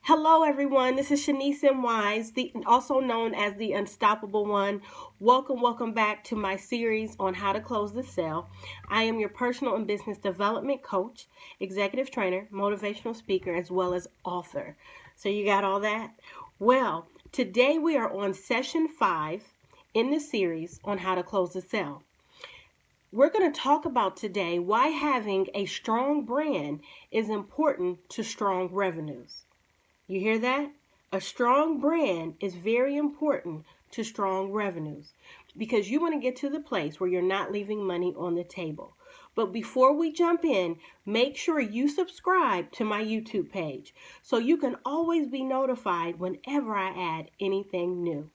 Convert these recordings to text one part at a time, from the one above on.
Hello, everyone. This is Shaniece M, also known as the Unstoppable One. Welcome back to my series on how to close the sale. I am your personal and business development coach, executive trainer, motivational speaker, as well as author. So you got all that? Well, today we are on session 5 in the series on how to close the sale. We're going to talk about today why having a strong brand is important to strong revenues. You hear that? A strong brand is very important to strong revenues because you want to get to the place where you're not leaving money on the table. But before we jump in, make sure you subscribe to my YouTube page so you can always be notified whenever I add anything new.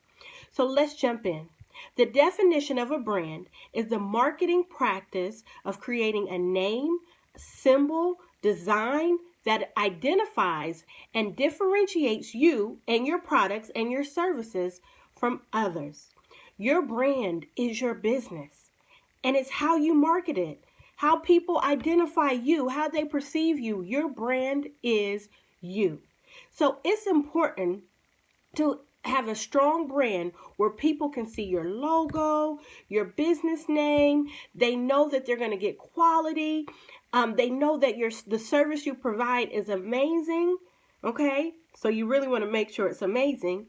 So let's jump in. The definition of a brand is the marketing practice of creating a name, symbol, design that identifies and differentiates you and your products and your services from others. Your brand is your business, and it's how you market it, how people identify you, how they perceive you. Your brand is you. So it's important to have a strong brand where people can see your logo, your business name. They know that they're going to get quality. They know that the service you provide is amazing. Okay, so you really want to make sure it's amazing.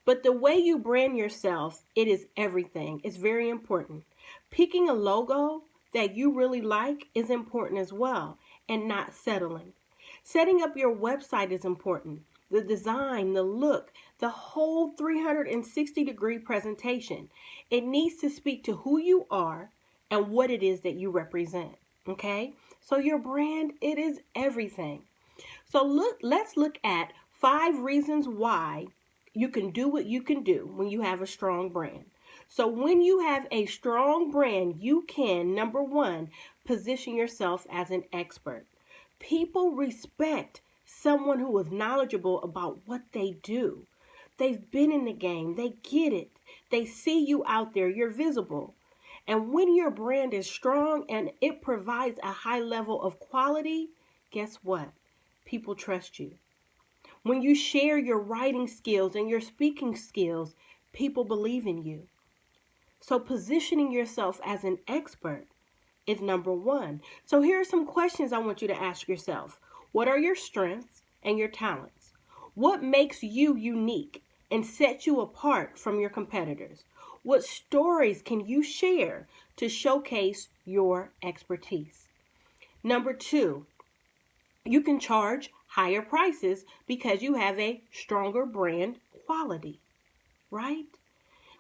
But the way you brand yourself, it is everything. It's very important. Picking a logo that you really like is important as well, and not settling. Setting up your website is important. The design, the look, the whole 360-degree presentation. It needs to speak to who you are and what it is that you represent. Okay? So your brand, it is everything. So let's look at 5 reasons why you can do what you can do when you have a strong brand. So when you have a strong brand, you can, number 1, position yourself as an expert. People respect someone who is knowledgeable about what they do. They've been in the game. They get it. They see you out there. You're visible. And when your brand is strong and it provides a high level of quality, guess what? People trust you. When you share your writing skills and your speaking skills, people believe in you. So positioning yourself as an expert is number 1. So here are some questions I want you to ask yourself. What are your strengths and your talents? What makes you unique and sets you apart from your competitors? What stories can you share to showcase your expertise? Number 2, you can charge higher prices because you have a stronger brand quality, right?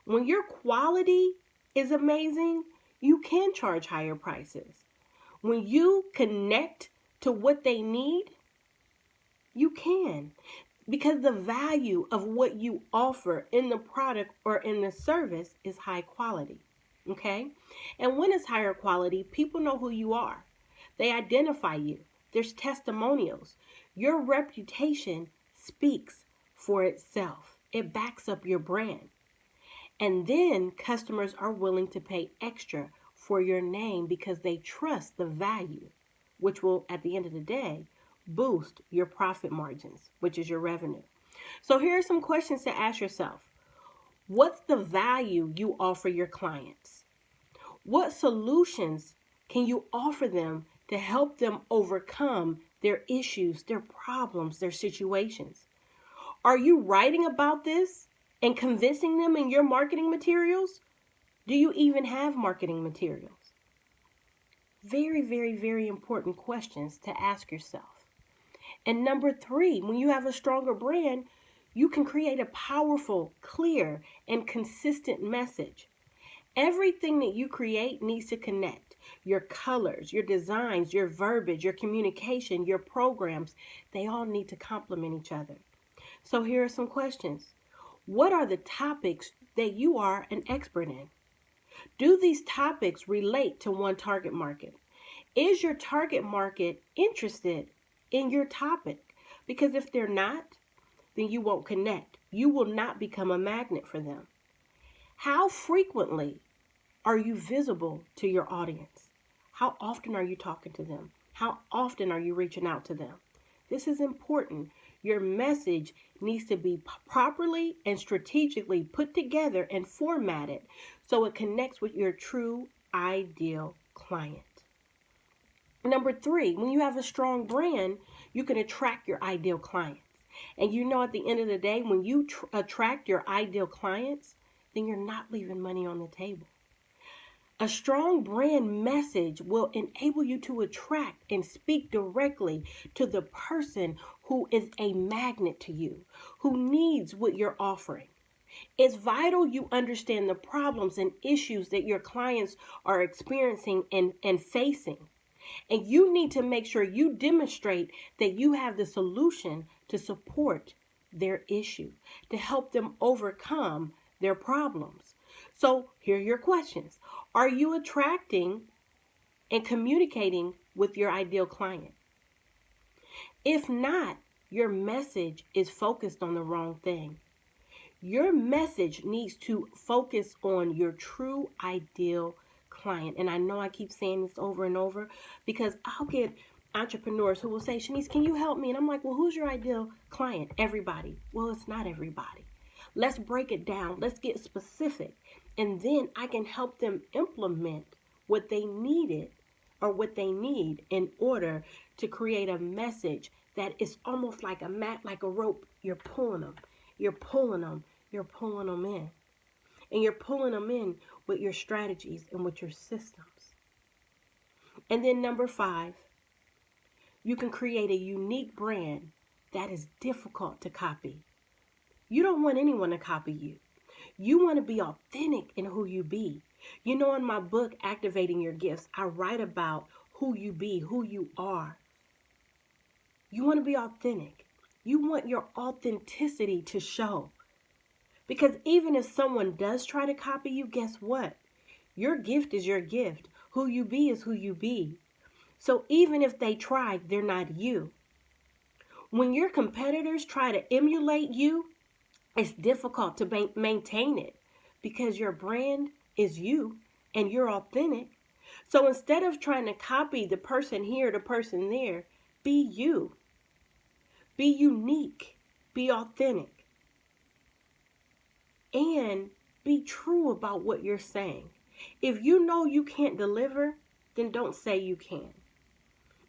When your quality is amazing, you can charge higher prices. When you connect to what they need, you can. Because the value of what you offer in the product or in the service is high quality. Okay? And when it's higher quality, people know who you are. They identify you. There's testimonials. Your reputation speaks for itself. It backs up your brand. And then customers are willing to pay extra for your name because they trust the value, which will, at the end of the day, boost your profit margins, which is your revenue. So here are some questions to ask yourself. What's the value you offer your clients? What solutions can you offer them to help them overcome their issues, their problems, their situations? Are you writing about this and convincing them in your marketing materials? Do you even have marketing materials? Very important questions to ask yourself. And number 3, when you have a stronger brand, you can create a powerful, clear, and consistent message. Everything that you create needs to connect. Your colors, your designs, your verbiage, your communication, your programs, they all need to complement each other. So here are some questions. What are the topics that you are an expert in? Do these topics relate to one target market? Is your target market interested in your topic? Because if they're not, then you won't connect. You will not become a magnet for them. How frequently are you visible to your audience? How often are you talking to them? How often are you reaching out to them? This is important. Your message needs to be properly and strategically put together and formatted so it connects with your true ideal client. Number three, when you have a strong brand, you can attract your ideal clients. And you know, at the end of the day, when you attract your ideal clients, then you're not leaving money on the table. A strong brand message will enable you to attract and speak directly to the person who is a magnet to you, who needs what you're offering. It's vital you understand the problems and issues that your clients are experiencing and facing. And you need to make sure you demonstrate that you have the solution to support their issue, to help them overcome their problems. So here are your questions. Are you attracting and communicating with your ideal client? If not, your message is focused on the wrong thing. Your message needs to focus on your true ideal client. And I know I keep saying this over and over because I'll get entrepreneurs who will say, Shaniece, can you help me? And I'm like, well, who's your ideal client? Everybody. Well, it's not everybody. Let's break it down. Let's get specific. And then I can help them implement what they needed or what they need in order to create a message that is almost like a mat, like a rope. You're pulling them. You're pulling them. You're pulling them in. And you're pulling them in with your strategies and with your systems. And then number 5, you can create a unique brand that is difficult to copy. You don't want anyone to copy you. You want to be authentic in who you be. You know, in my book, Activating Your Gifts, I write about who you be, who you are. You want to be authentic. You want your authenticity to show. Because even if someone does try to copy you, guess what? Your gift is your gift. Who you be is who you be. So even if they try, they're not you. When your competitors try to emulate you, it's difficult to maintain it because your brand is you and you're authentic. So instead of trying to copy the person here, the person there, be you. Be unique. Be authentic. And be true about what you're saying. If you know you can't deliver, then don't say you can.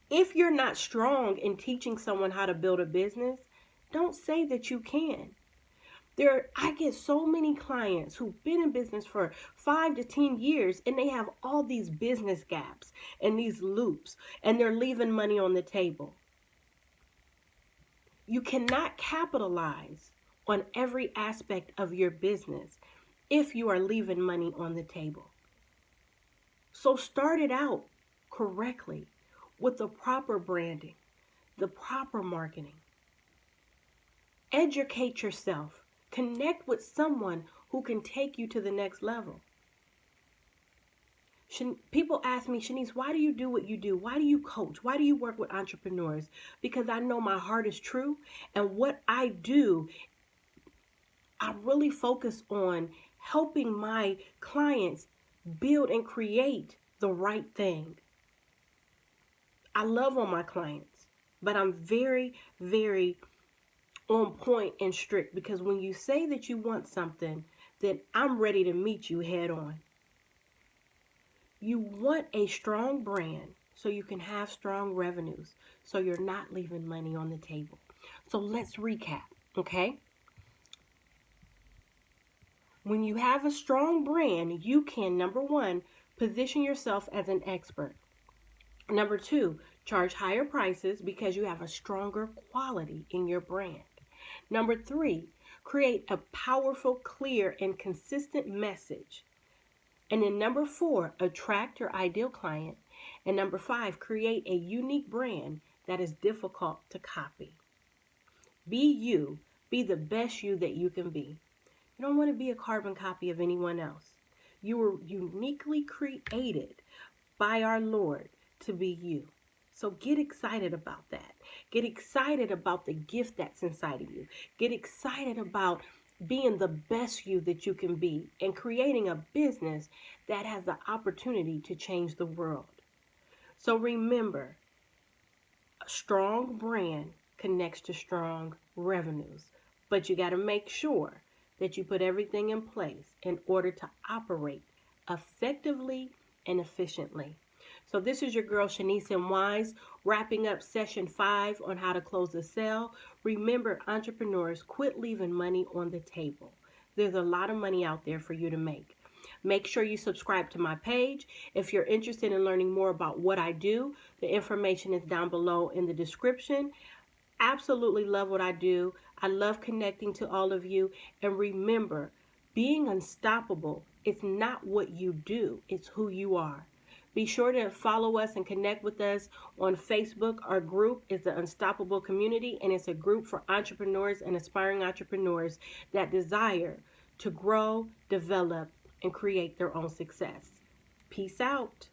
If you're not strong in teaching someone how to build a business, don't say that you can. I get so many clients who've been in business for 5 to 10 years and they have all these business gaps and these loops and they're leaving money on the table. You cannot capitalize on every aspect of your business if you are leaving money on the table. So start it out correctly with the proper branding, the proper marketing. Educate yourself. Connect with someone who can take you to the next level. People ask me, Shaniece, why do you do what you do? Why do you coach? Why do you work with entrepreneurs? Because I know my heart is true. And what I do, I really focus on helping my clients build and create the right thing. I love on my clients, but I'm very, very on point and strict because when you say that you want something, then I'm ready to meet you head on. You want a strong brand so you can have strong revenues, so you're not leaving money on the table. So let's recap, okay? When you have a strong brand, you can, number 1, position yourself as an expert. Number 2, charge higher prices because you have a stronger quality in your brand. Number 3, create a powerful, clear, and consistent message. And then number 4, attract your ideal client. And number 5, create a unique brand that is difficult to copy. Be you. Be the best you that you can be. You don't want to be a carbon copy of anyone else. You were uniquely created by our Lord to be you. So get excited about that. Get excited about the gift that's inside of you. Get excited about being the best you that you can be and creating a business that has the opportunity to change the world. So remember, a strong brand connects to strong revenues. But you got to make sure that you put everything in place in order to operate effectively and efficiently. So this is your girl Shaniece M, wrapping up session 5 on how to close a sale. Remember, entrepreneurs, quit leaving money on the table. There's a lot of money out there for you to make. Make sure you subscribe to my page. If you're interested in learning more about what I do, the information is down below in the description. Absolutely love what I do. I love connecting to all of you. And remember, being unstoppable, it's not what you do, it's who you are. Be sure to follow us and connect with us on Facebook. Our group is the Unstoppable Community, and it's a group for entrepreneurs and aspiring entrepreneurs that desire to grow, develop, and create their own success. Peace out.